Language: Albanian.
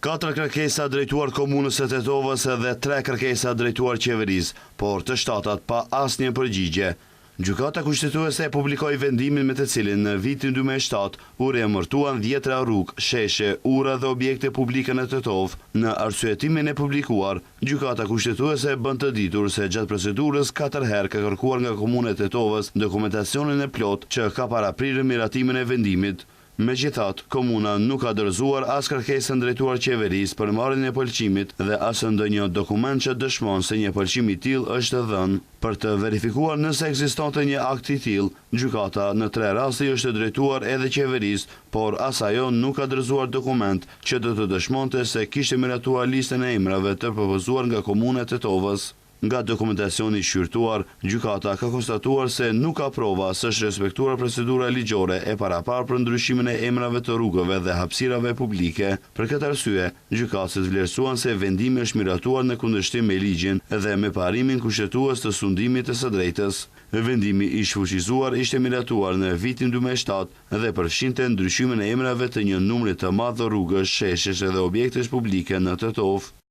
4 kërkesa drejtuar komunës së Tetovës dhe 3 kërkesa drejtuar qeverisë, por të shtatat pa asnjë përgjigje. Gjykata kushtetuese publikoi vendimin me të cilin në vitin 2007 u riemërtuan 10 rrugë, sheshe, ura dhe objekte publike në Tetovë. Në arsyetimin e publikuar, gjykata kushtetuese bën të ditur se gjatë procedurës 4 herë ka kërkuar nga komuna e Tetovës dokumentacionin e plot që ka paraprirë miratimin e vendimit. Megjithatë, komuna nuk ka dorëzuar as kërkesën drejtuar qeverisë për marrjen e pëlqimit dhe as ndonjë dokument që dëshmon se një pëlqim i tillë është dhënë. Për të verifikuar nëse ekzistonte një akt i tillë, gjykata në 3 raste është drejtuar edhe qeverisë, por as ajo nuk ka dorëzuar dokument që do të dëshmonte se kishte miratuar listën e emrave të propozuar nga komuna e Tetovës. Nga dokumentacioni shqyrtuar, gjykata ka konstatuar se nuk ka prova se është respektuar procedura ligjore e parapar për ndryshimin e emrave të rrugëve dhe hapësirave publike. Për këtë arsye, gjykatësit vlerësuan se vendimi është miratuar në kundërshtim me ligjin dhe me parimin kushtetues të sundimit të së drejtës. Vendimi i shfuqizuar ishte miratuar në vitin 2007 dhe përfshinte ndryshimin e emrave të një numri të madh rrugësh, sheshesh dhe objektesh publike në Tetovë.